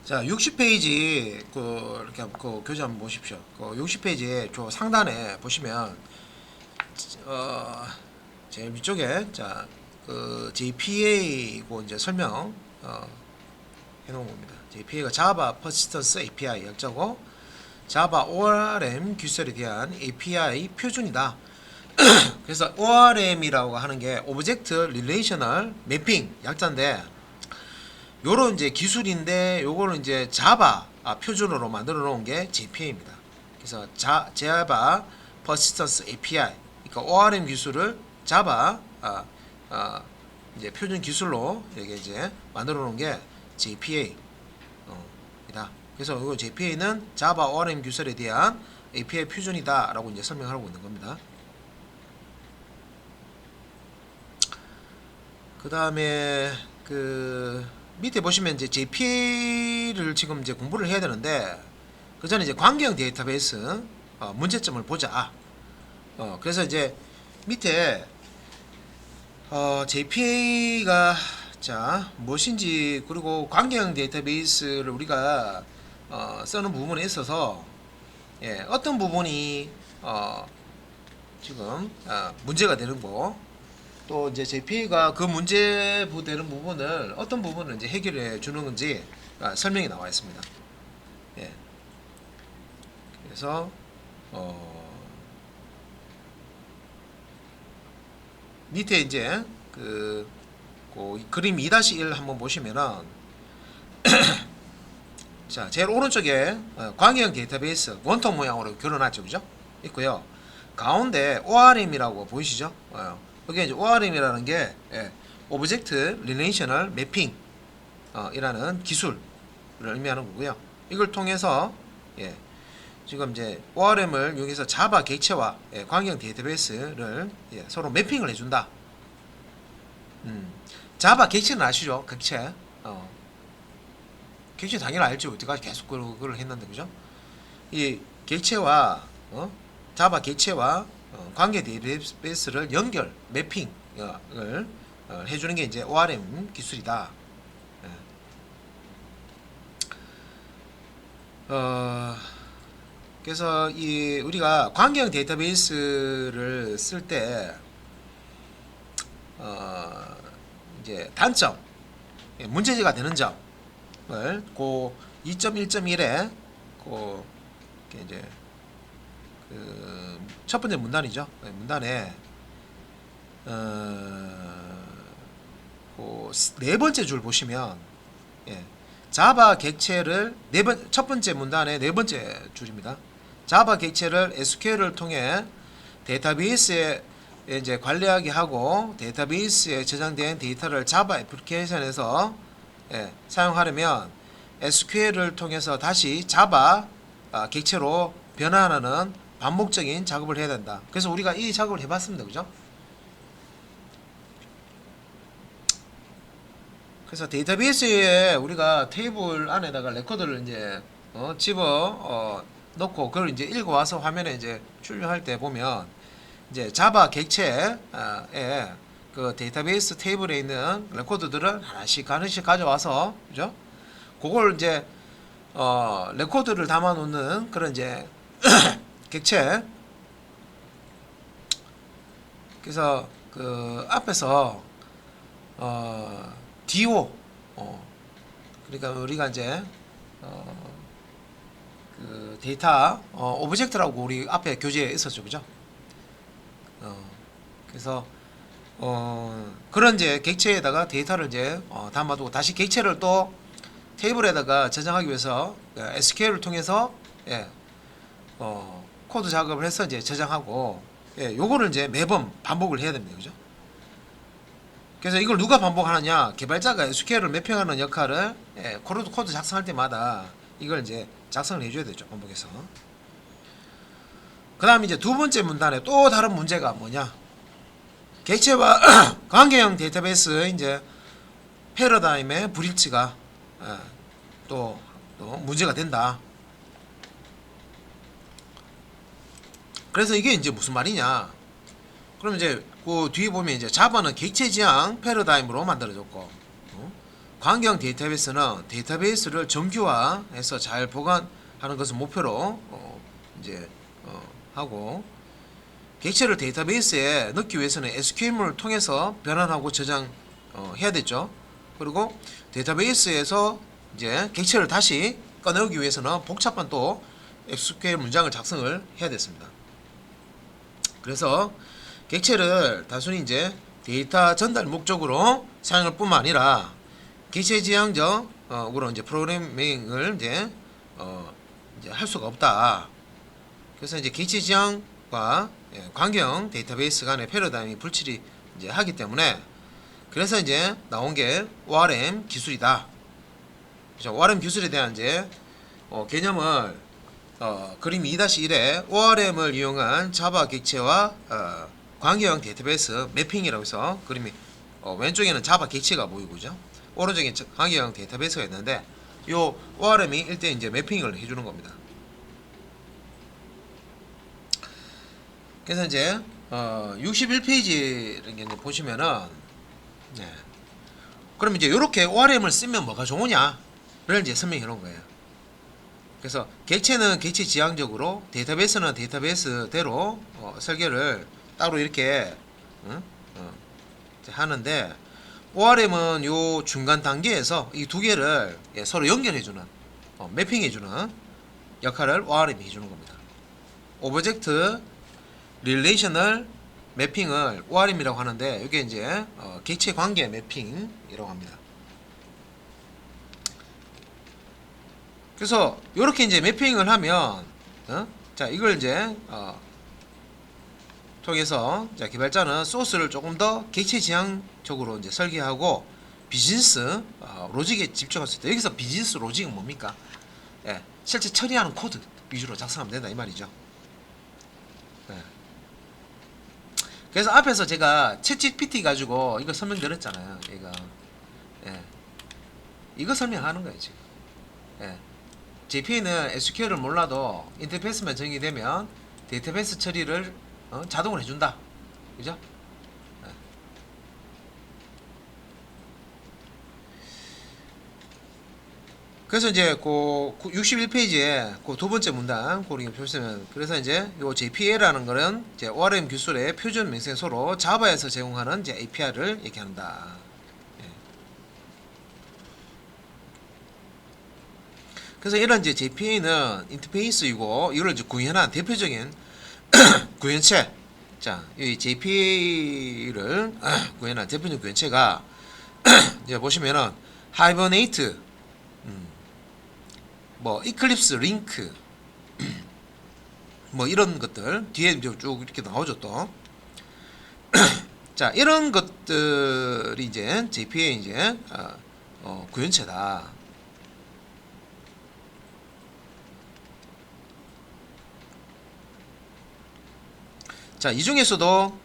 자, 60페이지 이렇게 교재 한번 보십시오. 60페이지에 저 상단에 보시면 제일 위쪽에 JPA고 이제 설명 해놓은 겁니다. JPA가 Java Persistence API 약자고 Java ORM 기술에 대한 API 표준이다. 그래서 ORM이라고 하는 게 Object Relational Mapping 약자인데 요런 이제 기술인데 요거는 이제 자바 표준으로 만들어 놓은 게 JPA입니다. 그래서 Java Persistence API 그러니까 ORM 기술을 자바 이제 표준 기술로 이렇게 이제 만들어 놓은 게 JPA 이다. 그래서 이 JPA는 Java ORM 기술에 대한 API 표준이다라고 이제 설명하고 있는 겁니다. 그 다음에 밑에 보시면 이제 JPA를 지금 이제 공부를 해야 되는데 그 전에 이제 관계형 데이터베이스 문제점을 보자. 그래서 이제 밑에 JPA가 무엇인지 그리고 관계형 데이터베이스를 우리가 쓰는 부분에 있어서 어떤 부분이 지금 문제가 되는 거 또 이제 JPA가 그 문제 되는 부분을 어떤 부분을 이제 해결해 주는 건지 설명이 나와 있습니다. 그래서 밑에 이제 그림 2-1 한번 보시면은 자 제일 오른쪽에 광형 데이터베이스 원통 모양으로 그려놨죠, 그죠? 있고요. 가운데 ORM이라고 보이시죠? 여기 이제 ORM이라는 게 Object Relational Mapping 이라는 기술을 의미하는 거고요. 이걸 통해서 지금 이제 ORM을 이용해서 자바 객체와 광형 데이터베이스를 서로 매핑을 해준다. 자바 객체는 아시죠? 객체. 객체 당연히 알죠. 여태까지 계속 그걸 했는데, 그죠? 이 객체와 자바 객체와 관계 데이터베이스를 연결, 매핑을 해주는 게 이제 ORM 기술이다. 그래서 우리가 관계형 데이터베이스를 쓸 때 이제 단점, 문제가 되는 점을 2.1.1에 이제 첫 번째 문단이죠. 문단에 네 번째 줄 보시면 자바 객체를 첫 번째 문단의 네 번째 줄입니다. 자바 객체를 SQL을 통해 데이터베이스에 이제 관리하게 하고 데이터베이스에 저장된 데이터를 자바 애플리케이션에서 사용하려면 SQL을 통해서 다시 자바 객체로 변환하는 반복적인 작업을 해야 된다. 그래서 우리가 이 작업을 해봤습니다, 그죠? 그래서 데이터베이스에 우리가 테이블 안에다가 레코드를 이제 집어 넣고 그걸 이제 읽어와서 화면에 이제 출력할 때 보면 이제 자바 객체에 그 데이터베이스 테이블에 있는 레코드들을 하나씩 가져와서, 그죠? 그걸 이제 레코드를 담아 놓는 그런 이제 객체. 그래서 그 앞에서 DO 그러니까 우리가 이제 그 데이터 오브젝트라고 우리 앞에 교재에 있었죠, 그죠? 그래서 그런 이제 객체에다가 데이터를 이제 담아두고 다시 객체를 또 테이블에다가 저장하기 위해서 SQL을 통해서 코드 작업을 해서 이제 저장하고 요거를 이제 매번 반복을 해야 됩니다, 그죠? 그래서 이걸 누가 반복하느냐? 개발자가 SQL을 매핑하는 역할을 코드 작성할 때마다 이걸 이제 작성을 해줘야 되죠, 반복해서. 그 다음 이제 두 번째 문단에 또 다른 문제가 뭐냐? 객체와 관계형 데이터베이스 이제 패러다임의 불일치가 또 문제가 된다. 그래서 이게 이제 무슨 말이냐? 그럼 이제 그 뒤에 보면 이제 자바는 객체 지향 패러다임으로 만들어졌고 광경 데이터베이스는 데이터베이스를 정규화해서 잘 보관하는 것을 목표로 이제 하고, 객체를 데이터베이스에 넣기 위해서는 SQL을 통해서 변환하고 저장 해야 됐죠. 그리고 데이터베이스에서 이제 객체를 다시 꺼내오기 위해서는 복잡한 또 SQL 문장을 작성을 해야 됐습니다. 그래서 객체를 단순히 이제 데이터 전달 목적으로 사용할 뿐만 아니라 객체 지향적으로 이제 프로그래밍을 이제 할 수가 없다. 그래서 이제 객체 지향과 광경 데이터베이스 간의 패러다임이 불치리 이제 하기 때문에, 그래서 이제 나온 게 ORM 기술이다. 그렇죠? ORM 기술에 대한 이제 개념을 그림 2-1에 ORM을 이용한 자바 객체와 광경 데이터베이스 매핑이라고 해서 그림이 왼쪽에는 자바 객체가 보이고, 그죠? 오른쪽에 광경 데이터베이스가 있는데, 요 ORM이 일대 이제 매핑을 해주는 겁니다. 그래서 이제 61페이지를 이제 보시면은, 네. 그럼 이제 이렇게 ORM을 쓰면 뭐가 좋으냐를 이제 설명해 놓은 거예요. 그래서 객체는 객체 지향적으로, 데이터베이스는 데이터베이스대로 설계를 따로 이렇게 하는데, ORM은 요 중간 단계에서 이 두 개를 서로 연결해주는, 매핑해주는 역할을 ORM이 해주는 겁니다. 오브젝트 릴레이셔널 매핑을 ORM이라고 하는데, 이게 이제 객체 관계 매핑이라고 합니다. 그래서 이렇게 이제 매핑을 하면, 자, 이걸 이제 통해서, 자, 개발자는 소스를 조금 더 객체 지향적으로 이제 설계하고 비즈니스 로직에 집중할 수 있다. 여기서 비즈니스 로직은 뭡니까? 예, 실제 처리하는 코드 위주로 작성하면 된다 이 말이죠. 예. 그래서 앞에서 제가 챗GPT 가지고 이거 설명드렸잖아요. 이거 설명하는 거예요 지금. 예. JPA는 SQL을 몰라도 인터페이스만 정의되면 데이터베이스 처리를 자동으로 해준다. 그죠? 네. 그래서 이제 그 61페이지에 그 두 번째 문단 고르게 보시면, 그래서 이제 요 JPA라는 거는 이제 ORM 기술의 표준 명세서로 자바에서 제공하는 이제 API를 얘기한다. 그래서 이런 이제 JPA는 인터페이스이고, 이걸 이제 구현한 대표적인 구현체, 자, 이 JPA를 구현한 대표적인 구현체가 이제 보시면은 하이버네이트, 뭐 이클립스 링크, 뭐 이런 것들 뒤에 쭉 이렇게 나오죠 또. 자, 이런 것들이 이제 JPA 이제 구현체다. 자, 이 중에서도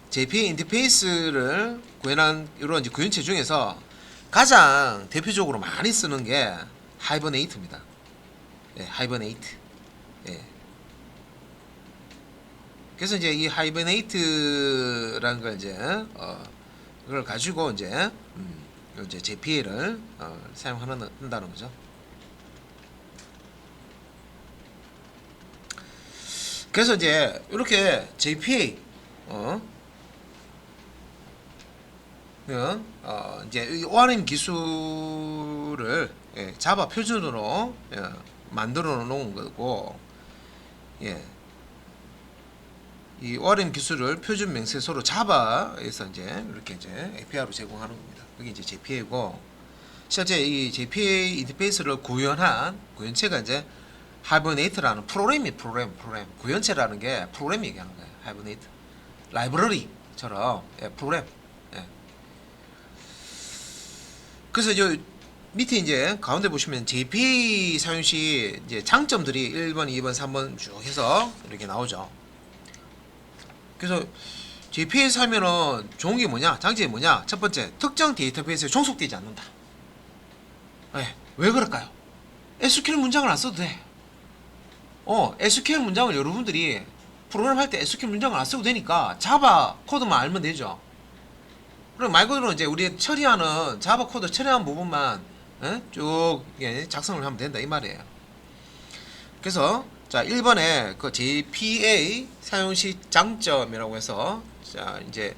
JPA 인터페이스를 구현한 이런 이제 구현체 중에서 가장 대표적으로 많이 쓰는 게 하이버네이트입니다. 예, 하이버네이트. 예. 그래서 이제 이 하이버네이트라는 걸 이제 그걸 가지고 이제 JPA를 사용한다는 거죠. 그래서 이제 이렇게 JPA 이제 이 ORM 기술을 자바 표준으로 만들어 놓은 거고, 이 ORM 기술을 표준 명세서로 자바에서 이제 이렇게 이제 API로 제공하는 겁니다. 그게 이제 JPA고, 실제 이 JPA 인터페이스를 구현한 구현체가 이제 하이버네이트라는 프로그램 구현체라는 게 프로그램 얘기하는 거예요. 하이버네이트 라이브러리처럼 프로그램. 그래서 저 밑에 이제 가운데 보시면 JPA 사용 시 이제 장점들이 1번, 2번, 3번 쭉 해서 이렇게 나오죠. 그래서 JPA 사면은 좋은 게 뭐냐, 장점이 뭐냐? 첫 번째, 특정 데이터베이스에 종속되지 않는다. 왜 그럴까요? SQL 문장을 안 써도 돼. SQL 문장을 여러분들이 프로그램 할 때 SQL 문장을 안 써도 되니까 자바 코드만 알면 되죠. 그럼 말 그대로 이제 우리 처리하는 자바 코드 처리하는 부분만 쭉 작성을 하면 된다 이 말이에요. 그래서 자 1번에 그 JPA 사용 시 장점이라고 해서 자 이제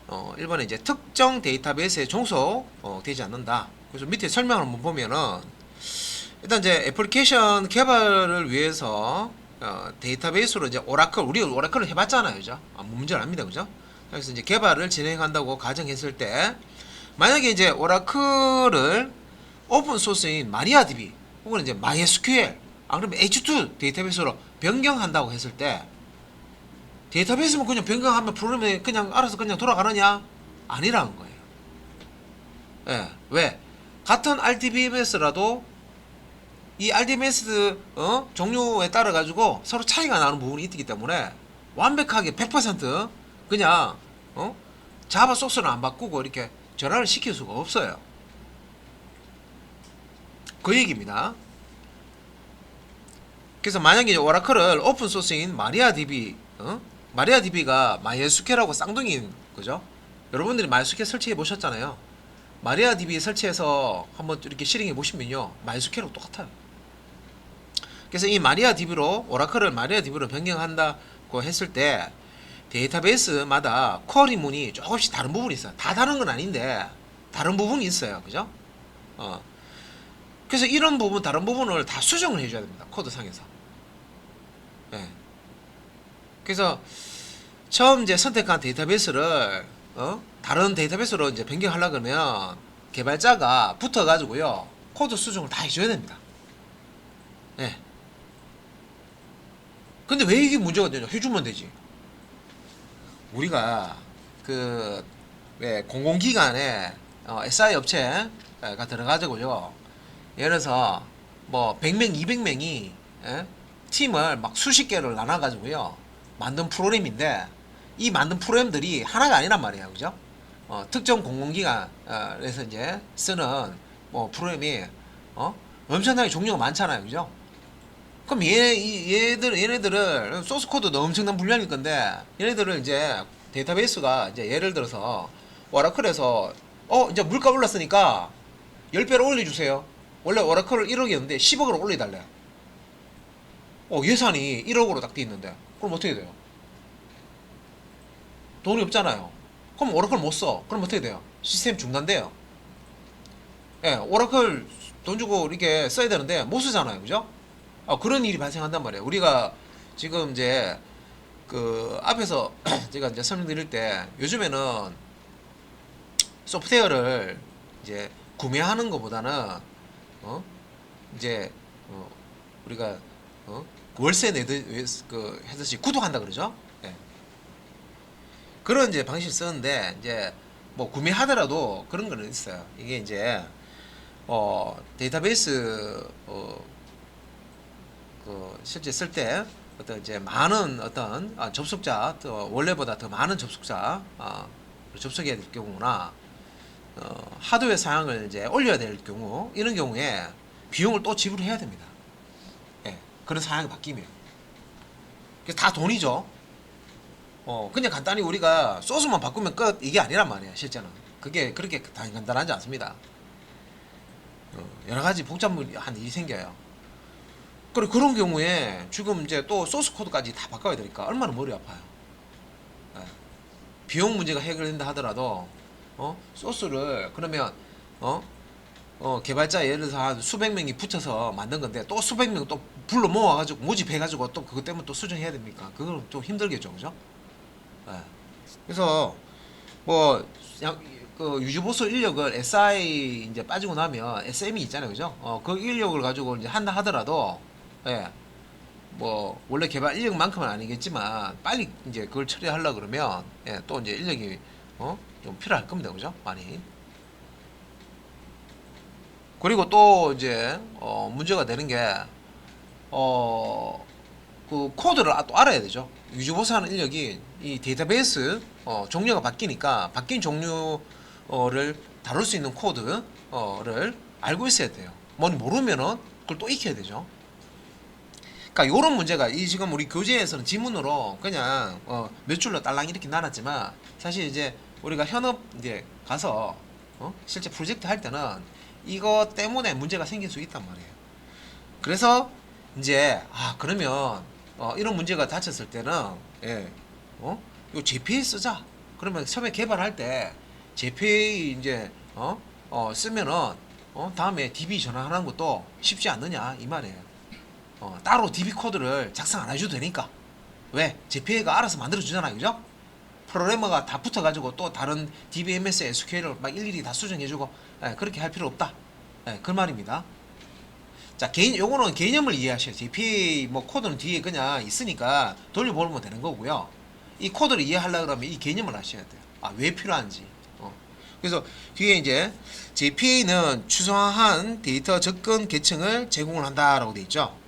1번에 이제 특정 데이터베이스에 종속 되지 않는다. 그래서 밑에 설명을 한번 보면은 일단 이제 애플리케이션 개발을 위해서 데이터베이스로 이제 우리 오라클을 해봤잖아요, 그죠? 문제는 아닙니다, 그죠? 그래서 이제 개발을 진행한다고 가정했을 때 만약에 이제 오라클을 오픈 소스인 마리아DB 혹은 이제 MySQL 안 그러면 H2 데이터베이스로 변경한다고 했을 때 데이터베이스만 그냥 변경하면 프로그램이 그냥 알아서 그냥 돌아가느냐? 아니라는 거예요. 예, 왜? 같은 RDBMS라도 이 RDBMS 종류에 따라 가지고 서로 차이가 나는 부분이 있기 때문에 완벽하게 100% 그냥 자바 소스를 안 바꾸고 이렇게 전환을 시킬 수가 없어요. 그 얘기입니다. 그래서 만약에 오라클을 오픈 소스인 마리아DB 마리아DB가 MySQL하고 쌍둥이인 거죠. 여러분들이 MySQL 설치해 보셨잖아요. 마리아DB 설치해서 한번 이렇게 실행해 보시면요, MySQL하고 똑같아요. 그래서 이 마리아DB로 오라클을 마리아DB로 변경한다고 했을 때 데이터베이스마다 쿼리 문이 조금씩 다른 부분이 있어요. 다 다른 건 아닌데 다른 부분이 있어요, 그죠? 그래서 이런 부분 다른 부분을 다 수정을 해줘야 됩니다, 코드상에서. 예. 그래서 처음 이제 선택한 데이터베이스를 다른 데이터베이스로 이제 변경하려고 그러면 개발자가 붙어가지고요 코드 수정을 다 해줘야 됩니다. 예. 근데 왜 이게 문제가 되냐? 해주면 되지. 우리가 그 왜 공공기관에 SI 업체가 들어가지고요. 예를 들어서 뭐 100명, 200명이 팀을 막 수십 개를 나눠가지고요 만든 프로그램인데 이 만든 프로그램들이 하나가 아니란 말이에요, 그죠? 특정 공공기관에서 이제 쓰는 뭐 프로그램이 엄청나게 종류가 많잖아요, 그죠? 그럼 얘네들을 소스 코드도 엄청난 분량일 건데 얘네들을 이제 데이터베이스가 이제 예를 들어서 오라클에서 이제 물가 올랐으니까 10배로 올려주세요. 원래 오라클을 1억이었는데 10억으로 올려달래. 예산이 1억으로 딱 돼 있는데 그럼 어떻게 돼요? 돈이 없잖아요. 그럼 오라클 못 써. 그럼 어떻게 돼요? 시스템 중단돼요. 예, 오라클 돈 주고 이렇게 써야 되는데 못 쓰잖아요, 그죠? 그런 일이 발생한단 말이에요. 우리가 지금 이제 그 앞에서 제가 이제 설명드릴 때 요즘에는 소프트웨어를 이제 구매하는 것보다는 이제 우리가 월세 해듯이 구독한다 그러죠. 예. 그런 이제 방식을 쓰는데 이제 뭐 구매하더라도 그런 거는 있어요. 이게 이제 데이터베이스 그 실제 쓸 때 어떤 이제 많은 어떤 접속자 원래보다 더 많은 접속자 접속해야 될 경우나 하드웨어 사양을 이제 올려야 될 경우 이런 경우에 비용을 또 지불해야 됩니다. 예, 그런 사양이 바뀌면 그래서 다 돈이죠. 그냥 간단히 우리가 소스만 바꾸면 끝 이게 아니란 말이에요. 실제는 그게 그렇게 간단하지 않습니다. 여러 가지 복잡한 일이 생겨요. 그리고 그런 경우에 지금 이제 또 소스 코드까지 다 바꿔야 되니까 얼마나 머리 아파요. 예. 비용 문제가 해결된다 하더라도 소스를 그러면 개발자 예를 들어서 한 수백 명이 붙여서 만든 건데 또 수백 명 또 불러 모아가지고 모집해가지고 또 그것 때문에 또 수정해야 됩니까? 그건 좀 힘들겠죠, 그죠? 예. 그래서 뭐 그 유지보수 인력을 SI 이제 빠지고 나면 SM이 있잖아요, 그죠? 그 인력을 가지고 이제 한다 하더라도 예. 뭐 원래 개발 인력만큼은 아니겠지만 빨리 이제 그걸 처리하려 그러면 또 이제 인력이 좀 필요할 겁니다, 그죠? 많이. 그리고 또 이제 문제가 되는 게 그 코드를 또 알아야 되죠. 유지보수하는 인력이 이 데이터베이스 종류가 바뀌니까 바뀐 종류를 다룰 수 있는 코드를 알고 있어야 돼요. 뭔 모르면은 그걸 또 익혀야 되죠. 그러니까 요런 문제가 지금 우리 교재에서는 지문으로 그냥 몇 줄로 딸랑 이렇게 나눴지만 사실 이제 우리가 현업 이제 가서 실제 프로젝트 할 때는 이거 때문에 문제가 생길 수 있단 말이에요. 그래서 이제 그러면 이런 문제가 닥쳤을 때는 요 JPA 쓰자. 그러면 처음에 개발할 때 JPA 이제 쓰면은 다음에 DB 전환하는 것도 쉽지 않느냐 이 말이에요. 따로 DB 코드를 작성 안 해줘도 되니까. 왜? JPA가 알아서 만들어주잖아요, 그죠? 프로그래머가 다 붙어가지고 또 다른 DBMS, SQL을 막 일일이 다 수정해주고 그렇게 할 필요 없다. 그 말입니다. 자, 요거는 개념을 이해하셔야 돼요. JPA 뭐 코드는 뒤에 그냥 있으니까 돌려보면 되는 거고요. 이 코드를 이해하려고 그러면 이 개념을 아셔야 돼요. 왜 필요한지. 그래서 뒤에 이제 JPA는 추상화한 데이터 접근 계층을 제공을 한다라고 되어 있죠.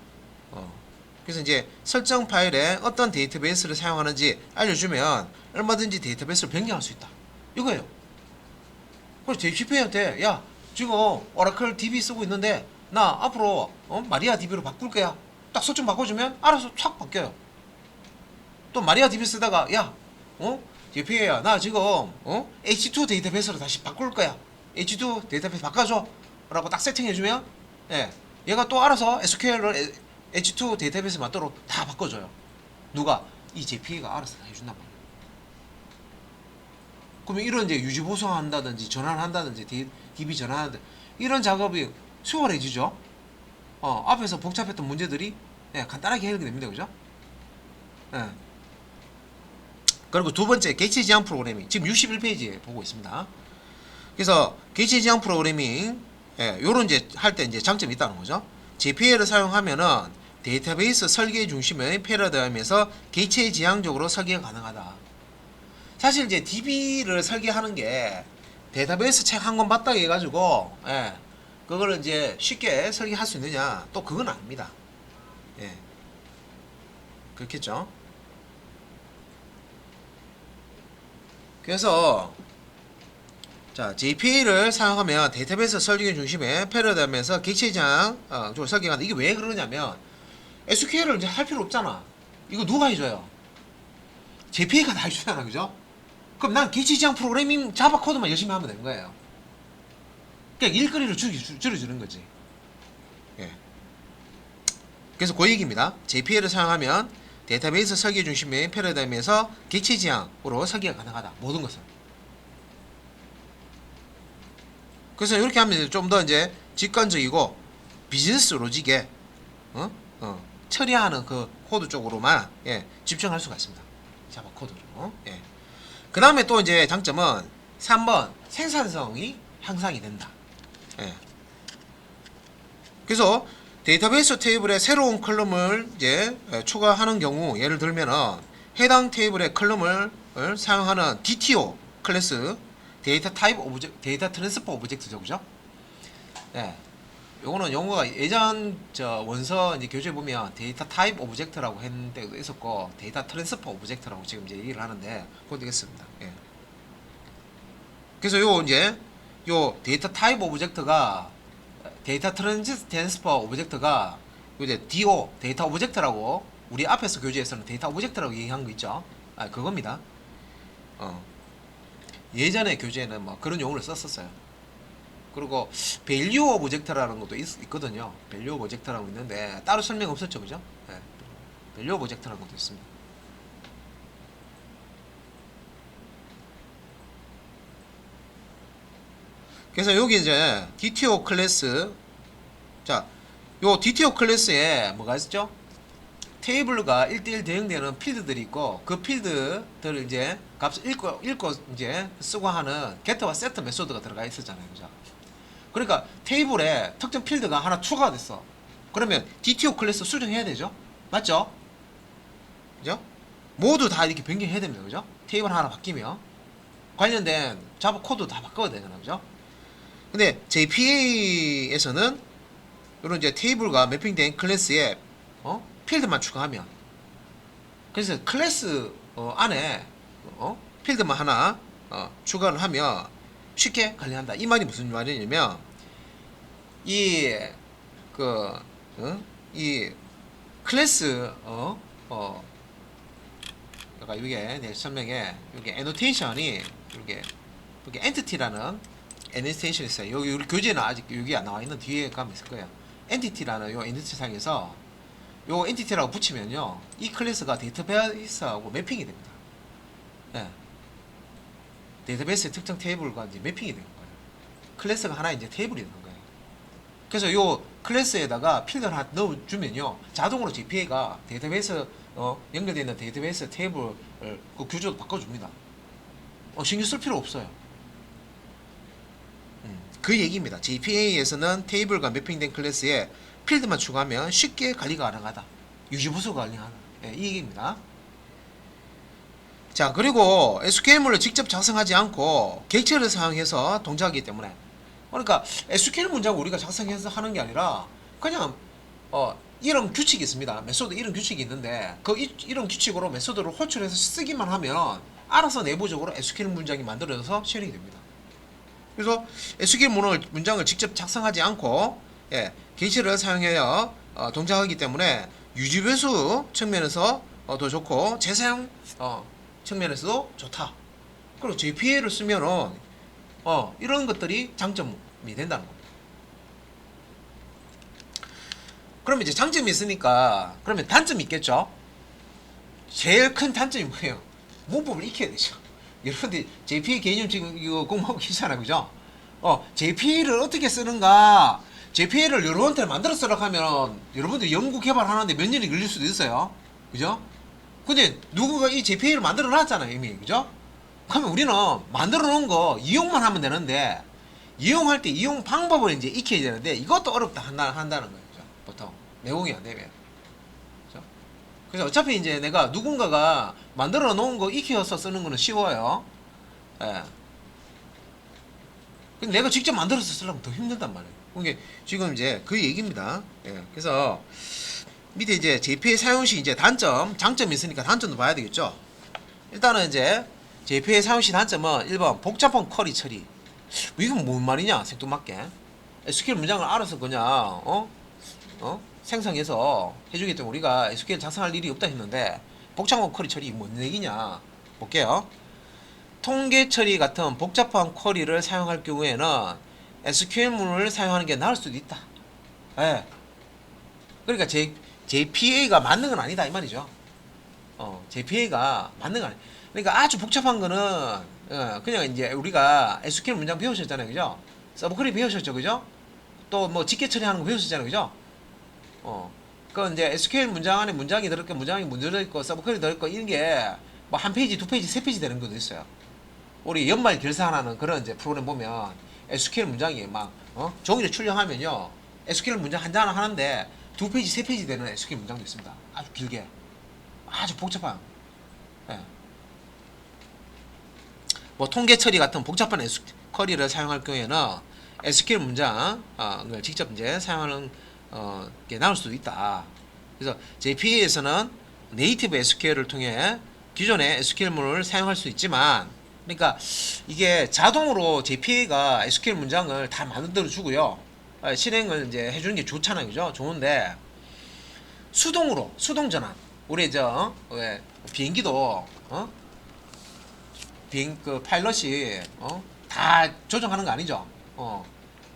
그래서 이제 설정 파일에 어떤 데이터베이스를 사용하는지 알려주면 얼마든지 데이터베이스를 변경할 수 있다. 이거예요. 그래서 JPA한테 야 지금 오라클 DB 쓰고 있는데 나 앞으로 마리아 DB로 바꿀 거야. 딱 설정 바꿔주면 알아서 촥 바뀌어요. 또 마리아 DB 쓰다가 야 JPA야 나 지금 H2 데이터베이스로 다시 바꿀 거야. H2 데이터베이스 바꿔줘 라고 딱 세팅해주면 얘가 또 알아서 SQL을 H2 데이터베이스 맞도록 다 바꿔줘요. 누가? 이 JPA가 알아서 다 해준단 말이에요. 그러면 이런 이제 유지 보수한다든지 전환한다든지 DB 전환한다든지 이런 작업이 수월해지죠. 앞에서 복잡했던 문제들이 간단하게 해결이 됩니다. 그죠? 그리고 두 번째 객체 지향 프로그래밍 지금 61페이지에 보고 있습니다. 그래서 객체 지향 프로그래밍 요런 이제 할 때 이제 장점이 있다는 거죠. JPA를 사용하면은 데이터베이스 설계 중심의 패러다임에서 객체 지향적으로 설계가 가능하다. 사실 이제 DB를 설계하는 게 데이터베이스 책 한 권 봤다 해가지고 그거를 이제 쉽게 설계할 수 있느냐? 또 그건 아닙니다. 그렇겠죠. 그래서 자, JPA를 사용하면 데이터베이스 설계 중심의 패러다임에서 객체 지향 쪽으로 설계가 이게 왜 그러냐면 SQL을 이제 할 필요 없잖아. 이거 누가 해줘요? JPA가 다 해주잖아, 그죠? 그럼 난 객체 지향 프로그래밍 자바 코드만 열심히 하면 되는 거예요. 그러니까 일거리를 줄여주는 거지. 그래서 그 얘기입니다. JPA를 사용하면 데이터베이스 설계 중심의 패러다임에서 객체 지향으로 설계가 가능하다. 모든 것은. 그래서 이렇게 하면 좀 더 이제 직관적이고 비즈니스 로직에 처리하는 그 코드 쪽으로만 집중할 수가 있습니다. 자바 코드로. 그 다음에 또 이제 장점은 3번 생산성이 향상이 된다. 그래서 데이터베이스 테이블에 새로운 컬럼을 이제 추가하는 경우 예를 들면은 해당 테이블의 컬럼을 사용하는 DTO 클래스 데이터 타입 오브젝트 데이터 트랜스퍼 오브젝트죠, 그죠? 요거는 용어가 예전 원서 이제 교재 보면 데이터 타입 오브젝트라고 했는 때도 있었고 데이터 트랜스퍼 오브젝트라고 지금 이제 얘기를 하는데 그건 되겠습니다. 그래서 요 데이터 타입 오브젝트가 데이터 트랜스퍼 오브젝트가 이제 DO 데이터 오브젝트라고 우리 앞에서 교재에서는 데이터 오브젝트라고 얘기한 거 있죠. 그겁니다. 예전에 교재에는 뭐 그런 용어를 썼었어요. 그리고 밸류 오브젝트라는 것도 있거든요. 밸류 오브젝트라고 있는데 따로 설명 없었죠, 그죠? 밸류 오브젝트라는 것도 있습니다. 그래서 여기 이제 DTO 클래스 자, 요 DTO 클래스에 뭐가 있죠? 테이블과 1대1 대응되는 필드들이 있고 그 필드들을 이제 값을 읽고 이제 쓰고 하는 get와 set 메소드가 들어가 있었잖아요, 그죠? 그러니까 테이블에 특정 필드가 하나 추가가 됐어. 그러면 DTO 클래스 수정해야 되죠? 맞죠? 그죠? 모두 다 이렇게 변경해야 됩니다, 그죠? 테이블 하나 바뀌면 관련된 자바 코드 다 바꿔야 되잖아요, 그죠? 근데 JPA에서는 이런 이제 테이블과 매핑된 클래스에 필드만 추가하면 그래서 클래스 안에 필드만 하나 추가를 하면 쉽게 관리한다. 이 말이 무슨 말이냐면 이 클래스 그러니까 이게 내 설명에 여기 애노테이션이 이렇게 엔티티라는 애니스테이션이 있어요. 여기 우리 교재는 아직 여기 안 나와 있는 뒤에 가면 있을 거예요. 엔티티라는 요 엔티티 상에서 요 엔티티라고 붙이면요, 이 클래스가 데이터베이스하고 매핑이 됩니다. 예. 데이터베이스의 특정 테이블과 이제 매핑이 되는 거예요. 클래스가 하나 이제 테이블이 되는 거예요. 그래서 요 클래스에다가 필드를 하나 넣어주면요, 자동으로 JPA가 데이터베이스 연결되어 있는 데이터베이스 테이블을 그 규조도 바꿔줍니다. 신경 쓸 필요 없어요. 그 얘기입니다. JPA에서는 테이블과 매핑된 클래스에 필드만 추가하면 쉽게 관리가 가능하다. 유지보수 가능하다. 이 얘기입니다. 자, 그리고 SQL물을 직접 작성하지 않고 객체를 사용해서 동작하기 때문에, 그러니까 SQL 문장을 우리가 작성해서 하는 게 아니라 그냥 이런 규칙이 있습니다. 메소드 이런 규칙이 있는데 이런 규칙으로 메소드를 호출해서 쓰기만 하면 알아서 내부적으로 SQL 문장이 만들어져서 실행이 됩니다. 그래서 SQL 문장을 직접 작성하지 않고 객체를 사용하여 동작하기 때문에 유지배수 측면에서 더 좋고 재사용 측면에서도 좋다. 그리고 JPA를 쓰면은 이런 것들이 장점이 된다는 겁니다. 그러면 이제 장점이 있으니까 그러면 단점이 있겠죠. 제일 큰 단점이 뭐예요? 문법을 익혀야 되죠. 여러분들 JPA 개념 지금 이거 공부하고 계시잖아요, 그죠? JPA를 어떻게 쓰는가, JPA를 여러분한테 만들어 쓰라고 하면 여러분들 연구 개발하는데 몇 년이 걸릴 수도 있어요, 그죠? 근데 누구가 이 JPA를 만들어 놨잖아요, 이미, 그죠? 그러면 우리는 만들어 놓은 거 이용만 하면 되는데, 이용할 때 이용 방법을 이제 익혀야 되는데, 이것도 어렵다 한다는 거예요, 그죠? 보통 내용이 안 되면. 그죠? 그래서 어차피 이제 내가 누군가가 만들어 놓은 거 익혀서 쓰는 거는 쉬워요. 예. 근데 내가 직접 만들어서 쓰려면 더 힘들단 말이에요. 그게 지금 이제 그 얘기입니다. 예. 그래서 밑에 이제 JPA 사용 시 이제 단점, 장점이 있으니까 단점도 봐야 되겠죠. 일단은 이제 JPA 사용 시 단점은 1번 복잡한 쿼리 처리. 이건 뭔 말이냐, 생뚱맞게. SQL 문장을 알아서 그냥 생성해서 해주기 때문에 우리가 SQL 작성할 일이 없다 했는데, 복잡한 쿼리 처리 뭔 얘기냐 볼게요. 통계 처리 같은 복잡한 쿼리를 사용할 경우에는 SQL문을 사용하는 게 나을 수도 있다. 예. 그러니까 JPA가 맞는 건 아니다 이 말이죠. JPA가 맞는 건 아니. 그러니까 아주 복잡한 거는 그냥 이제 우리가 SQL 문장 배우셨잖아요, 그죠? 서브쿼리 배우셨죠, 그죠? 또 뭐 직계 처리하는 거 배우셨잖아요, 그죠? 그 이제 SQL 문장 안에 문장이 들어있고 문장이 들어있고 서브쿼리 들어있고 이런 게 뭐 한 페이지, 두 페이지, 세 페이지 되는 것도 있어요. 우리 연말 결산하는 그런 이제 프로그램 보면 SQL 문장이 막 종이를 출력하면요, SQL 문장 한 장 하는데 두 페이지, 세 페이지 되는 SQL 문장도 있습니다. 아주 길게, 아주 복잡한. 예. 뭐 통계 처리 같은 복잡한 SQL을 사용할 경우에는 SQL 문장을 직접 이제 사용하는 게 나올 수도 있다. 그래서 JPA에서는 네이티브 SQL을 통해 기존의 SQL문을 사용할 수 있지만, 그러니까 이게 자동으로 JPA가 SQL 문장을 다 만들어 주고요, 실행을 이제 해주는 게 좋잖아요, 그죠? 좋은데 수동으로 수동 전환, 우리 왜 비행기도 그 파일럿이 다 조정하는 거 아니죠?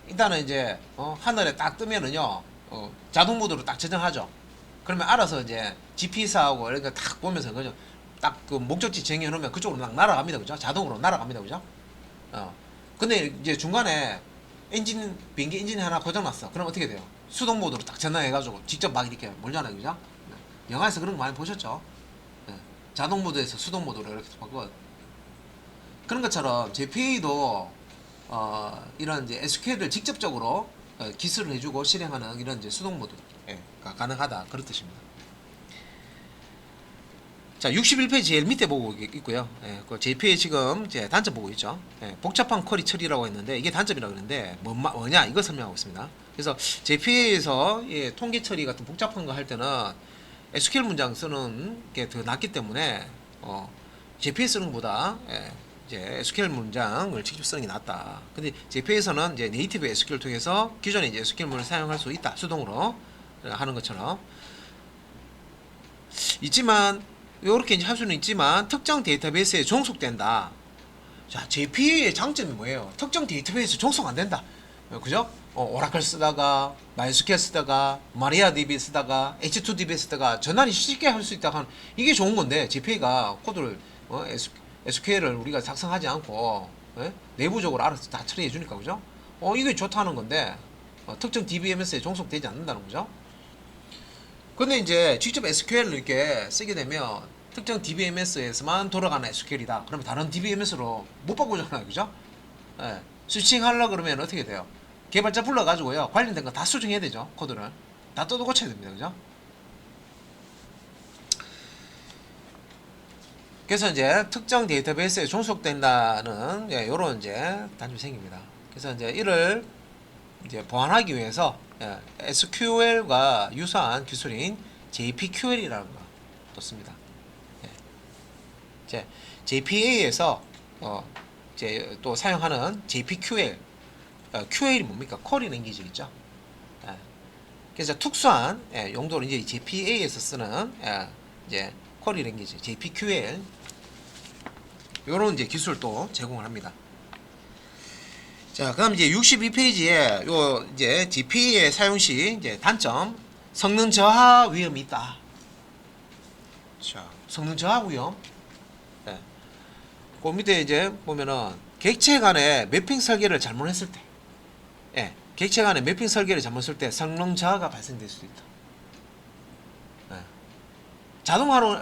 일단은 이제 하늘에 딱 뜨면은요, 자동 모드로 딱 저장하죠. 그러면 알아서 이제 GPS하고 이렇게 딱 보면서, 그죠? 딱 그 목적지 정해 놓으면 그쪽으로 막 날아갑니다, 그죠? 자동으로 날아갑니다, 그죠? 근데 이제 중간에 비행기 엔진이 하나 고장났어. 그럼 어떻게 돼요? 수동 모드로 딱 전환해가지고 직접 막 이렇게 몰잖아요, 그죠? 영화에서 그런 거 많이 보셨죠? 자동 모드에서 수동 모드로 이렇게 바꿔. 그런 것처럼 JPA도 이런 이제 SQL을 직접적으로 기술을 해주고 실행하는 이런 이제 수동 모드가 가능하다, 그런 뜻입니다. 자, 61페이지 제일 밑에 보고 있고요. 그 JPA 지금 이제 단점 보고 있죠. 복잡한 쿼리 처리라고 했는데 이게 단점이라고 했는데 뭐냐 이거 설명하고 있습니다. 그래서 JPA에서 통계 처리 같은 복잡한 거 할 때는 SQL 문장 쓰는 게 더 낫기 때문에 JPA 쓰는 것보다 이제 SQL 문장을 직접 쓰는 게 낫다. 근데 JPA에서는 이제 네이티브 SQL 통해서 기존의 이제 SQL문을 사용할 수 있다, 수동으로 하는 것처럼. 있지만 이렇게 이제 할 수는 있지만 특정 데이터베이스에 종속된다. 자, JPA의 장점이 뭐예요? 특정 데이터베이스 종속 안 된다. 그죠? 오라클 쓰다가, 마이스퀘어 쓰다가, 마리아DB 쓰다가, H2DB 쓰다가 전환이 쉽게 할 수 있다 하는 이게 좋은 건데 JPA가 코드를 SQL을 우리가 작성하지 않고 내부적으로 알아서 다 처리해 주니까 그죠? 이게 좋다는 건데 특정 DBMS에 종속되지 않는다는 거죠. 근데 이제 직접 SQL을 이렇게 쓰게 되면 특정 DBMS에서만 돌아가는 SQL이다. 그러면 다른 DBMS로 못 바꾸잖아요. 그죠? 예. 스위칭 하려고 그러면 어떻게 돼요? 개발자 불러가지고요. 관련된 거 다 수정해야 되죠. 코드를. 다 뜯어 고쳐야 됩니다. 그죠? 그래서 이제 특정 데이터베이스에 종속된다는 요런 이제 단점이 생깁니다. 그래서 이제 이를 이제 보완하기 위해서 SQL과 유사한 기술인 JPQL이라는 거 또 씁니다. 이제 JPA에서 이제 또 사용하는 JPQL, QL이 뭡니까? 쿼리 랭귀지겠죠. 그래서 특수한 용도로 이제 JPA에서 쓰는 이제 쿼리 랭귀지 JPQL 요런 이제 기술도 제공을 합니다. 자, 그다음 이제 62페이지에 요 이제 JPA의 사용 시 이제 단점 성능 저하 위험이 있다. 자, 성능 저하 위험. 그 밑에 이제 보면은 객체 간의 매핑 설계를 잘못했을 때, 객체 간의 매핑 설계를 잘못했을 때 성능 저하가 발생될 수도 있다.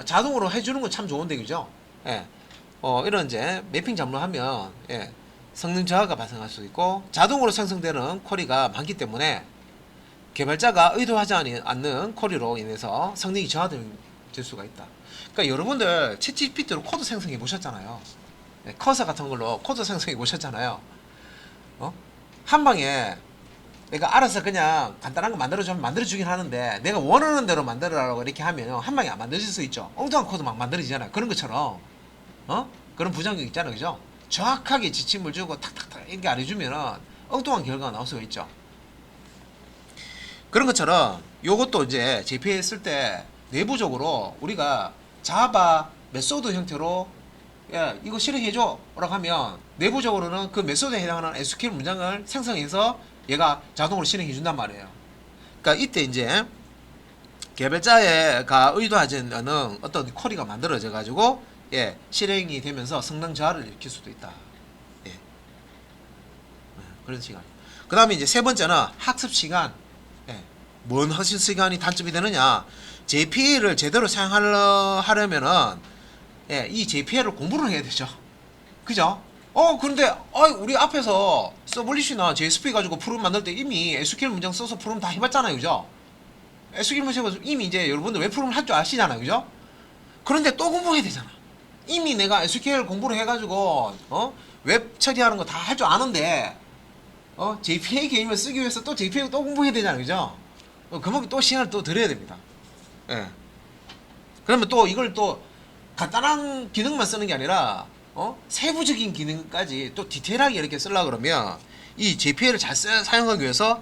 자동으로 해주는 건 참 좋은데 그죠? 이런 이제 매핑 잘못하면 성능 저하가 발생할 수도 있고 자동으로 생성되는 쿼리가 많기 때문에 개발자가 의도하지 않는 쿼리로 인해서 성능이 저하될 수가 있다. 그러니까 여러분들 챗GPT로 코드 생성해 보셨잖아요. 커서 같은 걸로 코드 생성해 보셨잖아요. 한 방에 내가 알아서 그냥 간단한 거 만들어주면 만들어주긴 하는데 내가 원하는 대로 만들어라고 이렇게 하면 한 방에 안 만들어질 수 있죠. 엉뚱한 코드 막 만들어지잖아요. 그런 것처럼 그런 부작용 있잖아요. 그죠? 정확하게 지침을 주고 탁탁탁 이렇게 안 해주면 엉뚱한 결과가 나올 수가 있죠. 그런 것처럼 요것도 이제 JPA 쓸 때 내부적으로 우리가 자바 메소드 형태로 이거 실행해줘 라고 하면 내부적으로는 그 메소드에 해당하는 SQL 문장을 생성해서 얘가 자동으로 실행해 준단 말이에요. 그러니까 이때 이제 개발자가 의도하지 않은 어떤 쿼리가 만들어져 가지고 실행이 되면서 성능 저하를 일으킬 수도 있다. 그런 시간. 그 다음에 이제 세 번째는 학습 시간. 뭔 학습 시간이 단점이 되느냐? JPA를 제대로 사용하려면은 이 JPA를 공부를 해야 되죠. 그죠? 그런데 우리 앞에서 서블리시나 JSP 가지고 프로그램 만들 때 이미 SQL 문장 써서 프로그램 다 해봤잖아요. 그죠? SQL 문장 써서 이미 이제 여러분들 웹 프로그램 할 줄 아시잖아요. 그죠? 그런데 또 공부해야 되잖아. 이미 내가 SQL 공부를 해가지고 웹 처리하는 거 다 할 줄 아는데 JPA 개념을 쓰기 위해서 또 JPA 또 공부해야 되잖아요. 그죠? 그만큼 또 시간을 또 들여야 됩니다. 그러면 또 이걸 또 간단한 기능만 쓰는 게 아니라 세부적인 기능까지 또 디테일하게 이렇게 쓰려고 그러면 이 JPA를 잘 사용하기 위해서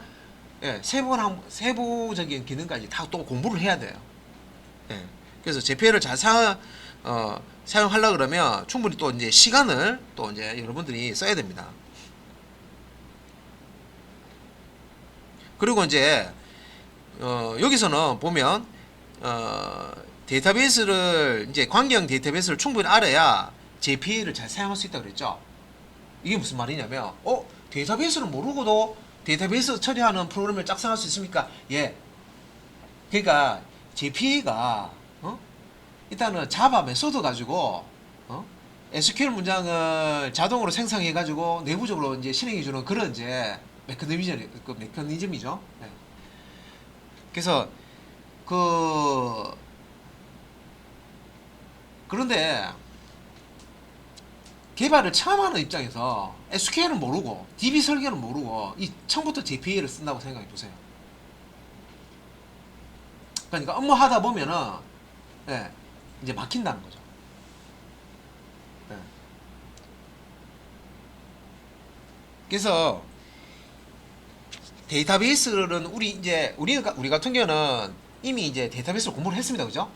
세부적인 기능까지 다 또 공부를 해야 돼요. 그래서 JPA를 잘 사용하려고 그러면 충분히 또 이제 시간을 또 이제 여러분들이 써야 됩니다. 그리고 이제 여기서는 보면 데이터베이스를 이제 관계형 데이터베이스를 충분히 알아야 JPA를 잘 사용할 수 있다 그랬죠. 이게 무슨 말이냐면 데이터베이스를 모르고도 데이터베이스 처리하는 프로그램을 작성할 수 있습니까? 예. 그러니까 JPA가 일단은 자바 메소드 가지고 SQL 문장을 자동으로 생성해 가지고 내부적으로 이제 실행해 주는 그런 이제 메커니즘이죠. 그래서 그런데 개발을 처음 하는 입장에서 SQL은 모르고 DB 설계는 모르고 이 처음부터 JPA를 쓴다고 생각해 보세요. 그러니까 업무 하다 보면은 이제 막힌다는 거죠. 그래서 데이터베이스는 우리 같은 경우는 이미 이제 데이터베이스를 공부를 했습니다. 그죠?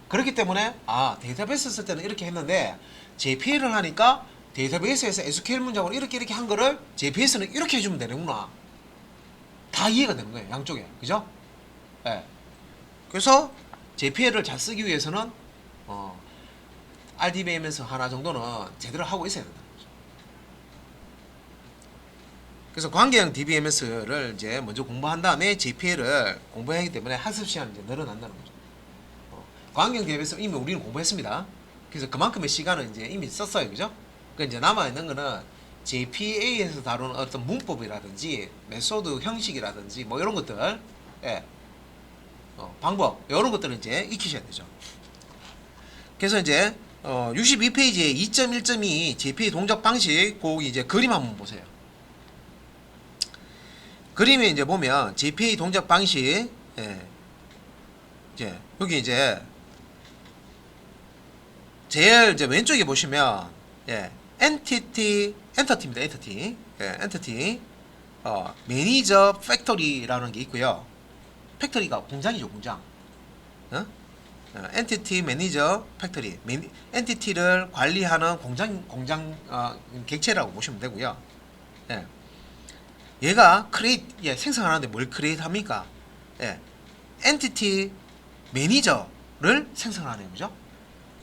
그렇기 때문에 데이터베이스 쓸 때는 이렇게 했는데 JPA를 하니까 데이터베이스에서 SQL 문장으로 이렇게 한 거를 JPS는 이렇게 해주면 되는구나. 다 이해가 되는 거예요. 양쪽에. 그죠? 예. 그래서 JPL을 잘 쓰기 위해서는 RDBMS 하나 정도는 제대로 하고 있어야 된다. 그래서 관계형 DBMS를 이제 먼저 공부한 다음에 JPL을 공부해야 하기 때문에 학습 시간이 이제 늘어난다는 거죠. 관계형 DBMS 이미 우리는 공부했습니다. 그래서 그만큼의 시간을 이제 이미 썼어요. 그죠? 그 이제 남아있는 거는 JPA에서 다루는 어떤 문법이라든지 메소드 형식이라든지 뭐 이런 것들, 예. 방법, 이런 것들을 이제 익히셔야 되죠. 그래서 이제 62페이지에 2.1.2 JPA 동작 방식, 그 이제 그림 한번 보세요. 그림에 이제 보면 JPA 동작 방식, 예. 이제 여기 이제 제일 이제 왼쪽에 보시면, 예. 엔터티입니다. 엔터티. 예, 엔터티. 매니저 팩토리라는 게 있고요. 팩토리가 공장이죠, 공장. 엔티티 매니저 팩토리. 엔티티를 관리하는 공장 객체라고 보시면 되고요. 예. 얘가 크리에이트, 예, 생성하는데 뭘 크리에이트 합니까? 예. 엔티티 매니저를 생성하네요. 그죠?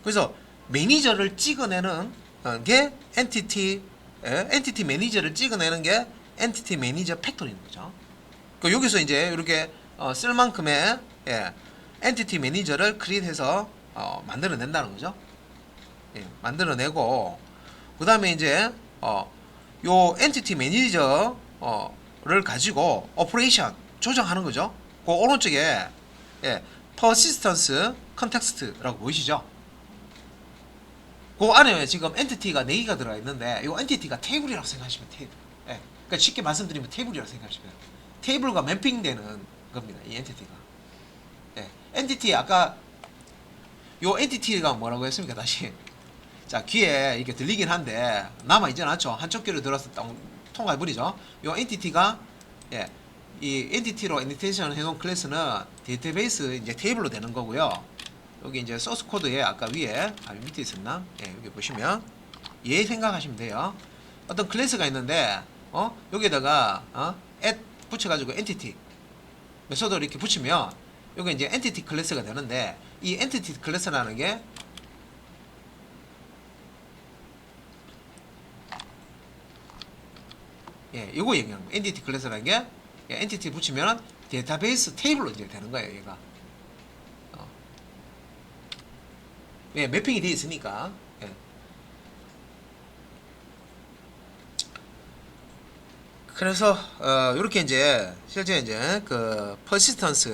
그래서 매니저를 찍어내는 게 엔티티 매니저를 찍어내는 게 엔티티 매니저 팩토리인 거죠. 그 여기서 이제 이렇게 쓸 만큼의, 예, 엔티티 매니저를 크리에이트해서 만들어낸다는 거죠. 예, 만들어내고 그 다음에 이제 요 엔티티 매니저를 가지고 오퍼레이션 조정하는 거죠. 그 오른쪽에, 예, persistence context라고 보이시죠? 그 안에 지금 엔티티가 4개가 들어가 있는데 이 엔티티가 테이블이라고 생각하시면 테이블. 예. 그러니까 쉽게 말씀드리면 테이블이라고 생각하시면 돼요. 테이블과 매핑되는 겁니다. 이 엔티티가. 예. 엔티티 아까 요 엔티티가 뭐라고 했습니까? 다시. 자, 귀에 이게 들리긴 한데 남아 있지 않죠? 한쪽 귀를 들어서 통과해 버리죠. 요 엔티티가, 예. 이 엔티티로 애니테이션 해놓은 클래스는 데이터베이스 이제 테이블로 되는 거고요. 여기 이제 소스 코드에 아까 위에 밑에 있었나? 예, 여기 보시면 얘 생각하시면 돼요. 어떤 클래스가 있는데 여기에다가 add 붙여가지고 엔티티 메소드를 이렇게 붙이면 여기 이제 엔티티 클래스가 되는데 이 엔티티 클래스라는 게 요거 얘기하는 거예요. 엔티티 클래스라는 게 엔티티 붙이면 데이터베이스 테이블로 이제 되는 거예요. 얘가. 예, 매핑이 되어 있으니까. 예. 그래서 이렇게 이제 실제 이제 그 persistence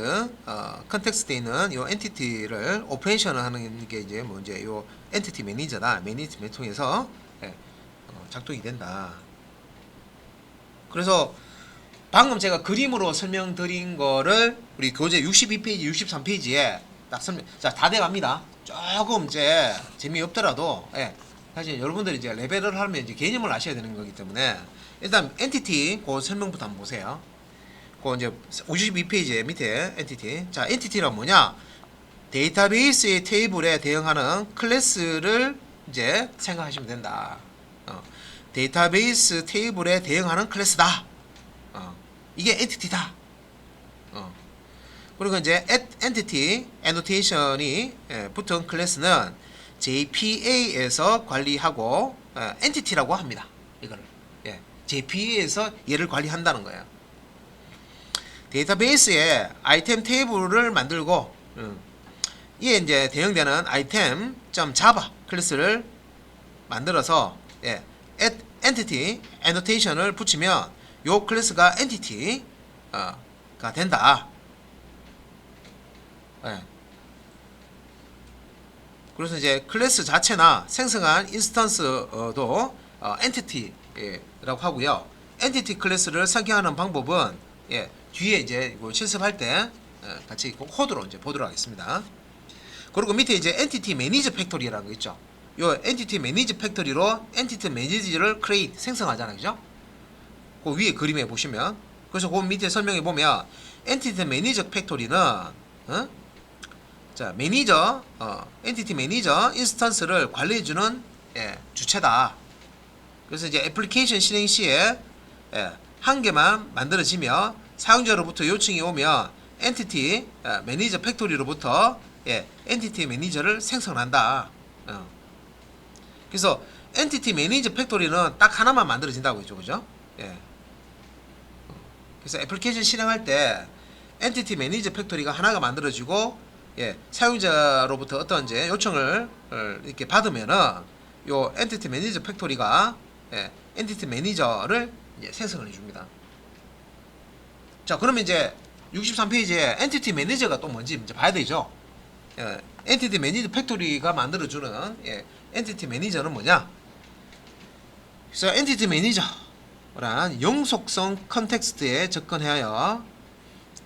컨텍스트에 있는 요 엔티티를 오퍼레이션을 하는 게 이제 뭐 이제 요 엔티티 매니저다. 매니지먼트 통해서, 예, 작동이 된다. 그래서 방금 제가 그림으로 설명드린 거를 우리 교재 62페이지, 63페이지에 딱 설명. 자, 다 돼갑니다. 조금 이제 재미없더라도, 예, 사실 여러분들이 이제 레벨을 하면 이제 개념을 아셔야 되는 거기 때문에 일단 엔티티 그 설명부터 한번 보세요. 그 이제 52페이지 밑에 엔티티. 자, 엔티티란 뭐냐? 데이터베이스의 테이블에 대응하는 클래스를 이제 생각하시면 된다. 데이터베이스 테이블에 대응하는 클래스다. 이게 엔티티다. 그리고 이제 entity annotation이 붙은 클래스는 JPA에서 관리하고 entity라고 합니다. 이거를, 예, JPA에서 얘를 관리한다는 거예요. 데이터베이스에 아이템 테이블을 만들고 이에 이제 대응되는 item.java 클래스를 만들어서, 예, entity annotation을 붙이면 요 클래스가 entity가 된다. 예. 그래서 이제 클래스 자체나 생성한 인스턴스도 entity라고 하고요. entity 클래스를 설정하는 방법은, 예, 뒤에 이제 이거 실습할 때 같이 코드로 이제 보도록 하겠습니다. 그리고 밑에 이제 entity manager factory라는 거 있죠. 요 entity manager factory로 entity manager를 create 생성하잖아요, 그죠? 그 위에 그림에 보시면, 그래서 그 밑에 설명해 보면 entity manager factory는 자, 매니저, 엔티티 매니저 인스턴스를 관리해주는, 예, 주체다. 그래서 이제 애플리케이션 실행 시에 한 개만 만들어지며 사용자로부터 요청이 오면 엔티티 매니저 팩토리로부터 엔티티 매니저를 생성한다. 그래서 엔티티 매니저 팩토리는 딱 하나만 만들어진다고 했죠, 그죠? 그래서 애플리케이션 실행할 때 엔티티 매니저 팩토리가 하나가 만들어지고 사용자로부터 어떤 이제 요청을 이렇게 받으면은 요 엔티티 매니저 팩토리가 엔티티 매니저를 생성을 해줍니다. 자, 그러면 이제 63페이지에 엔티티 매니저가 또 뭔지 이제 봐야 되죠. 엔티티 매니저 팩토리가 만들어주는 엔티티 매니저는 뭐냐? 그래서 엔티티 매니저란 영속성 컨텍스트에 접근하여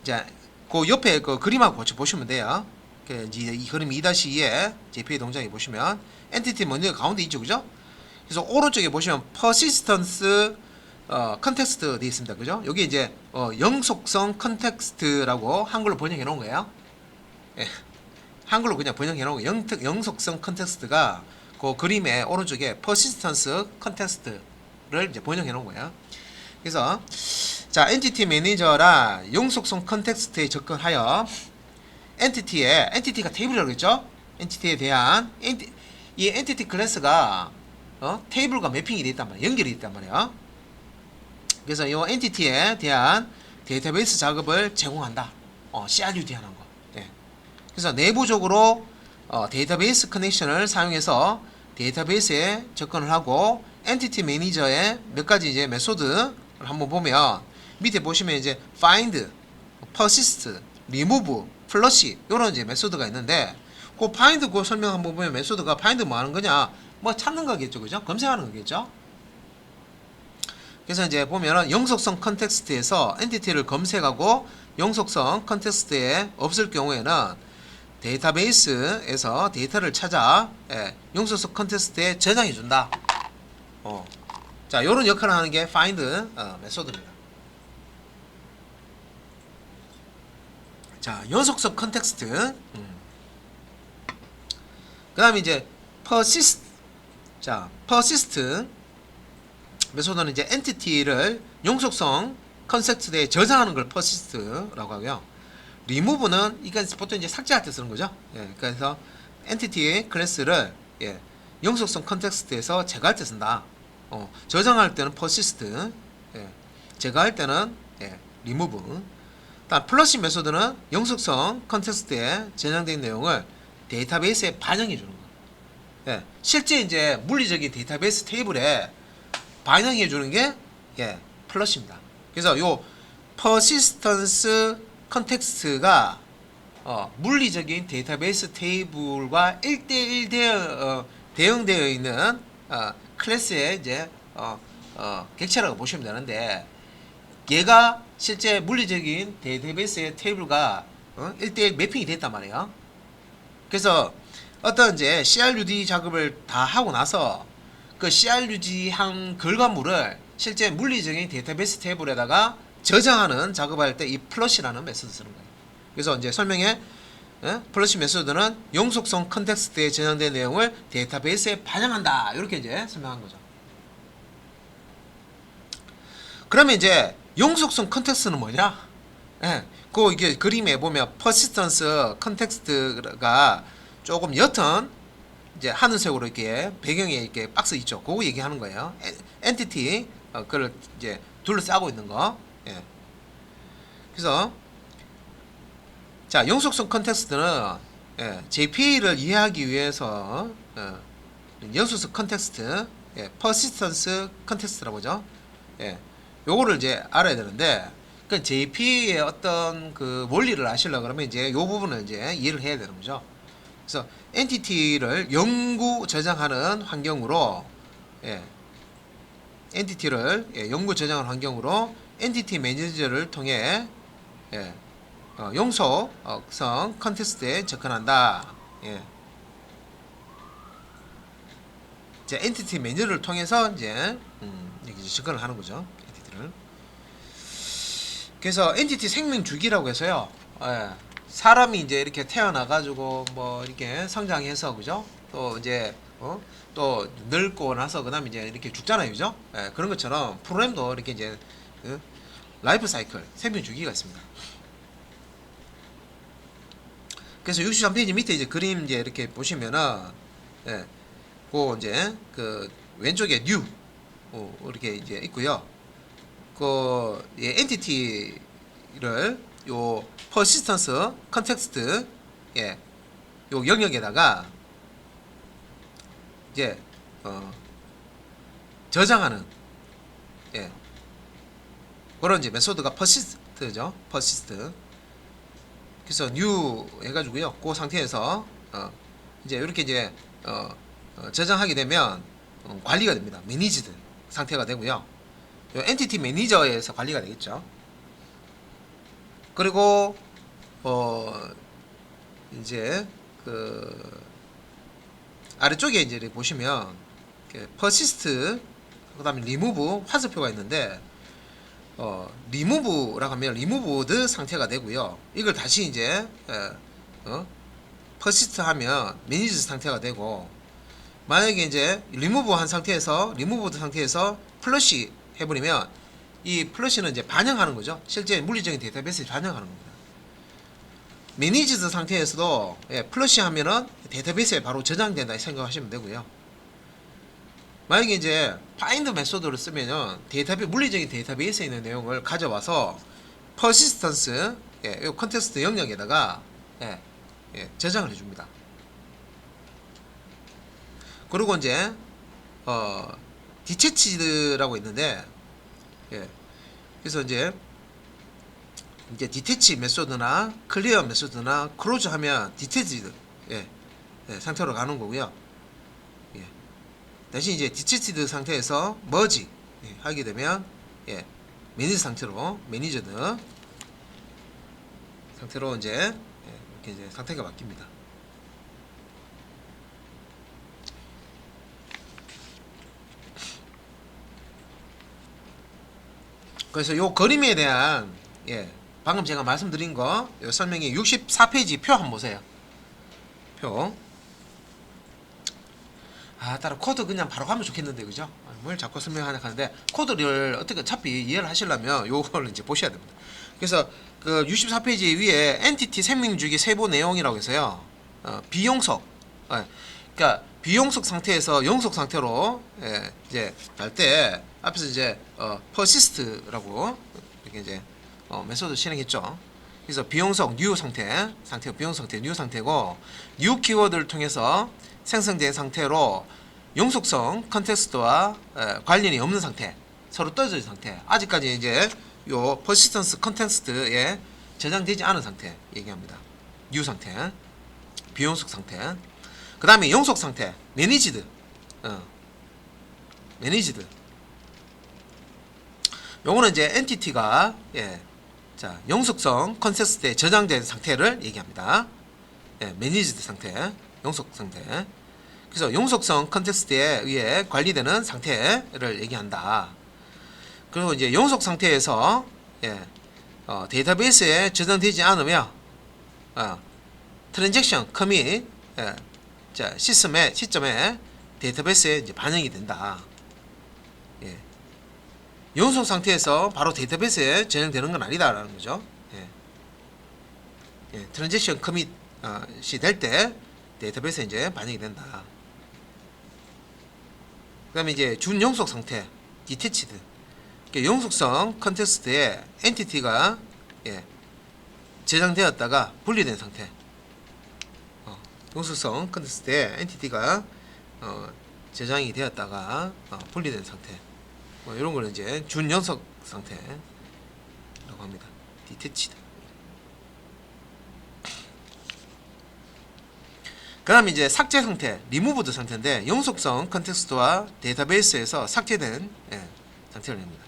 자, 그 옆에 그 그림하고 같이 보시면 돼요. 이 그림 2-2에 JPA 동작에 보시면 엔티티 매니저 가운데 있죠, 그죠? 그래서 오른쪽에 보시면 persistence 컨텍스트 되어 있습니다, 그죠? 여기 이제 영속성 컨텍스트라고 한글로 번역해 놓은 거예요. 한글로 그냥 번역해 놓은 거예요. 영속성 컨텍스트가 그 그림의 오른쪽에 persistence 컨텍스트를 이제 번역해 놓은 거예요. 그래서 자, 엔티티 매니저라 영속성 컨텍스트에 접근하여 엔티티가 테이블이라고 했죠? 엔티티에 대한 이 엔티티 클래스가 테이블과 매핑이 되어 있단 말이에요. 연결이 있단 말이에요. 그래서 이 엔티티에 대한 데이터베이스 작업을 제공한다. CRUD 하는 거. 그래서 내부적으로 데이터베이스 커넥션을 사용해서 데이터베이스에 접근을 하고 엔티티 매니저의 몇 가지 이제 메소드를 한번 보면 밑에 보시면 이제 find, persist, remove, flush 이런 이제 메소드가 있는데 그 find 그 설명 한번 보면 메소드가 find 뭐 하는 거냐? 뭐 찾는 거겠죠, 그죠? 검색하는 거겠죠. 그래서 이제 보면은 영속성 컨텍스트에서 엔티티를 검색하고 영속성 컨텍스트에 없을 경우에는 데이터베이스에서 데이터를 찾아 영속성 컨텍스트에 저장해 준다. 자, 요런 역할을 하는 게 find 메소드입니다. 자, 영속성 컨텍스트. 그다음에 이제 persist. 자, persist 메소드는 이제 엔티티를 영속성 컨텍스트에 저장하는 걸 persist라고 하고요. remove는 이건 보통 이제 삭제할 때 쓰는 거죠. 그래서 엔티티 클래스를 영속성 컨텍스트에서 제거할 때 쓴다. 저장할 때는 persist, 제거할 때는 remove. 다음 플러시 메소드는 영속성 컨텍스트에 저장된 내용을 데이터베이스에 반영해 주는 거. 실제 이제 물리적인 데이터베이스 테이블에 반영해 주는 게 플러시입니다. 그래서 요 persistence 컨텍스트가 물리적인 데이터베이스 테이블과 1대1 대응되어 있는 클래스의 이제 객체라고 보시면 되는데 얘가 실제 물리적인 데이터베이스의 테이블과 1대1 매핑이 됐단 말이에요. 그래서 어떤 이제 CRUD 작업을 다 하고 나서 그 CRUD 한 결과물을 실제 물리적인 데이터베이스 테이블에다가 저장하는 작업할 때 이 플러시라는 메소드 쓰는 거예요. 그래서 이제 설명에 플러시 메소드는 영속성 컨텍스트에 저장된 내용을 데이터베이스에 반영한다. 이렇게 이제 설명한 거죠. 그러면 이제 영속성 컨텍스트는 뭐냐? 그 이게 그림에 보면 persistence 컨텍스트가 조금 옅은 이제 하늘색으로 이렇게 배경에 이렇게 박스 있죠. 그거 얘기하는 거예요. 엔티티 그걸 이제 둘러싸고 있는 거. 그래서 자, 영속성 컨텍스트는 JPA를 이해하기 위해서 영속성 컨텍스트, persistence 컨텍스트라고 하죠. 요거를 이제 알아야 되는데, 그 JPA의 어떤 그 원리를 아시려고 그러면 이제 요 부분을 이제 이해를 해야 되는 거죠. 그래서 엔티티를 영구 저장하는 환경으로, 엔티티를 영구 저장하는 환경으로 엔티티 매니저를 통해 영속성 컨텍스트에 접근한다. 이제 엔티티 매니저를 통해서 이제 접근을 하는 거죠. 엔티티를. 그래서 엔티티 생명 주기라고 해서요. 사람이 이제 이렇게 태어나 가지고 뭐 이렇게 성장해서 그죠? 또 이제 또 늙고 나서 그다음에 이제 이렇게 죽잖아요, 그죠? 예, 그런 것처럼 프로그램도 이렇게 이제 라이프 사이클 생명 주기가 있습니다. 그래서 63페이지 밑에 이제 그림 이제 이렇게 보시면은 예, 그 이제 그 왼쪽에 new 이렇게 이제 있고요. 그 엔티티를 요 persistence context 예, 요 영역에다가 이제 저장하는 예, 그런 이제 메소드가 persist죠. persist. 그래서 new 해가지고요. 그 상태에서 이제 이렇게 이제 저장하게 되면 관리가 됩니다. managed 상태가 되고요. 요 엔티티 매니저에서 관리가 되겠죠. 그리고 이제 그 아래쪽에 이제 보시면 persist 그다음에 remove 화살표가 있는데 remove라고 하면 removed 상태가 되고요. 이걸 다시 이제 persist 하면 managed 상태가 되고, 만약에 이제 remove 한 상태에서 removed 상태에서 플러시 해버리면 이 플러시는 이제 반영하는 거죠. 실제 물리적인 데이터베이스에 반영하는 겁니다. 매니지드 상태에서도 플러시 하면은 데이터베이스에 바로 저장된다 생각하시면 되고요. 만약에 이제 find 메소드를 쓰면은 물리적인 데이터베이스에 있는 내용을 가져와서 persistence 이 컨텍스트 영역에다가 저장을 해줍니다. 그리고 이제 detached라고 있는데 그래서 이제 detach 메소드나 clear 메소드나 close 하면 detached 상태로 가는 거고요. 대신 이제 detached 상태에서 merge 하게 되면 manage 상태로 managed 상태로 이제 이렇게 이제 상태가 바뀝니다. 그래서 요 그림에 대한 방금 제가 말씀드린 거 설명이 64페이지 표 한번 보세요. 표. 따로 코드 그냥 바로 가면 좋겠는데, 그죠? 뭘 자꾸 설명하냐 하는데, 코드를 어차피 이해를 하시려면 요걸 이제 보셔야 됩니다. 그래서 그 64페이지 위에 엔티티 생명주기 세부 내용이라고 해서요. 비용석. 그러니까 비용석 상태에서 용석 상태로 이제 갈 때 앞에서 이제 persist라고 이렇게 이제 메소드 실행했죠. 그래서 비용석 new 상태고 비용석 상태 new 상태고, new 키워드를 통해서 생성된 상태로 용속성 컨텍스트와 관련이 없는 상태, 서로 떨어진 상태, 아직까지 이제 요 persistence 컨텍스트에 저장되지 않은 상태 얘기합니다. new 상태, 비용속 상태. 그 다음에 용속 상태, managed. managed. 요거는 이제 엔티티가 자, 용속성 컨텍스트에 저장된 상태를 얘기합니다. managed 상태, 용속 상태. 그래서 용속성 컨텍스트에 의해 관리되는 상태를 얘기한다. 그리고 이제 용속 상태에서 데이터베이스에 저장되지 않으며 트랜잭션 커밋 자, 시점에 데이터베이스에 이제 반영이 된다. 용속 상태에서 바로 데이터베이스에 저장되는 건 아니다라는 거죠. 트랜잭션 커밋이 될 때 데이터베이스에 이제 반영이 된다. 그 다음에 이제 준용속 상태, detached. 용속성 컨텍스트에 엔티티가 저장되었다가 분리된 상태. 용속성 컨텍스트에 엔티티가 저장이 되었다가 분리된 상태. 이런 거는 이제 준용속 상태라고 합니다. detached. 그 다음에 이제 삭제 상태, removed 상태인데, 용속성 컨텍스트와 데이터베이스에서 삭제된 상태를 냅니다.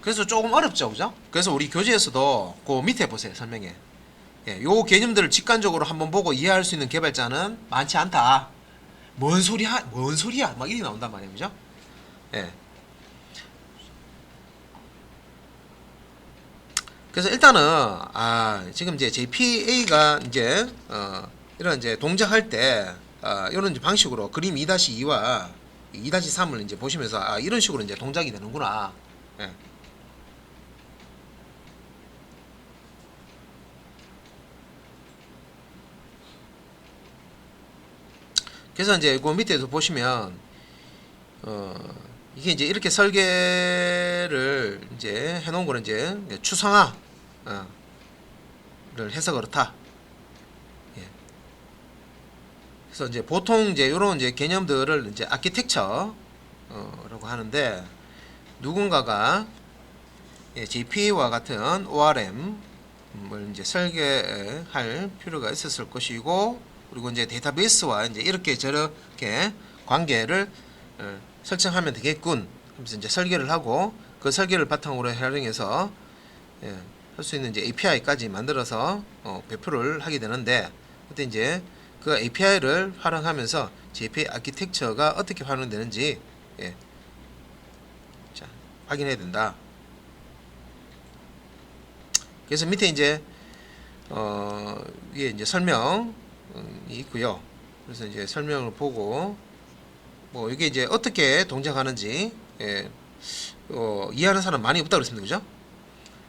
그래서 조금 어렵죠, 그죠? 그래서 우리 교재에서도 그 밑에 보세요, 설명에. 요 개념들을 직관적으로 한번 보고 이해할 수 있는 개발자는 많지 않다. 뭔 소리야? 막 이렇게 나온단 말이에요, 그죠? 그래서 일단은 지금 이제 JPA가 이제 이런 이제 동작할 때 이런 방식으로 그림 2-2와 2-3을 이제 보시면서 이런 식으로 이제 동작이 되는구나. 예. 그래서 이제 그 밑에도 보시면 이게 이제 이렇게 설계를 이제 해놓은 거는 이제 추상화를 해서 그렇다. 예. 그래서 이제 보통 이제 이런 이제 개념들을 이제 아키텍처라고 하는데 누군가가 JPA와 같은 ORM을 이제 설계할 필요가 있었을 것이고, 그리고 이제 데이터베이스와 이제 이렇게 저렇게 관계를 설정하면 되겠군 하면서 이제 설계를 하고, 그 설계를 바탕으로 활용해서 할 수 있는 이제 API까지 만들어서 배포를 하게 되는데, 그때 이제 그 API를 활용하면서 JPA 아키텍처가 어떻게 활용되는지 자, 확인해야 된다. 그래서 밑에 이제 위에 이제 설명이 있고요. 그래서 이제 설명을 보고 뭐 이게 이제 어떻게 동작하는지 이해하는 사람 많이 없다 그랬습니다. 그죠?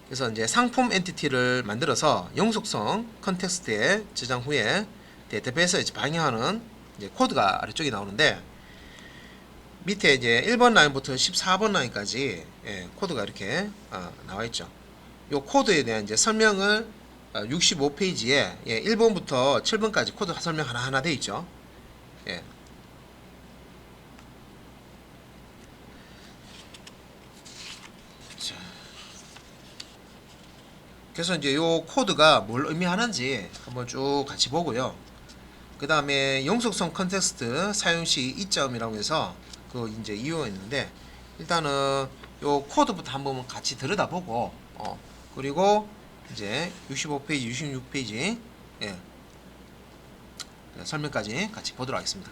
그래서 이제 상품 엔티티를 만들어서 영속성 컨텍스트에 저장 후에 데이터베이스에 이제 방영하는 이제 코드가 아래쪽에 나오는데, 밑에 이제 1번 라인부터 14번 라인까지 코드가 이렇게 나와 있죠. 요 코드에 대한 이제 설명을 65페이지에 1번부터 7번까지 코드 설명 하나하나 되어 있죠. 예. 자. 그래서 이제 요 코드가 뭘 의미하는지 한번 쭉 같이 보고요. 그 다음에 영속성 컨텍스트 사용 시 이점이라고 해서 그 이제 이유가 있는데, 일단은 요 코드부터 한번 같이 들여다보고 그리고 이제 65페이지, 66페이지 설명까지 같이 보도록 하겠습니다.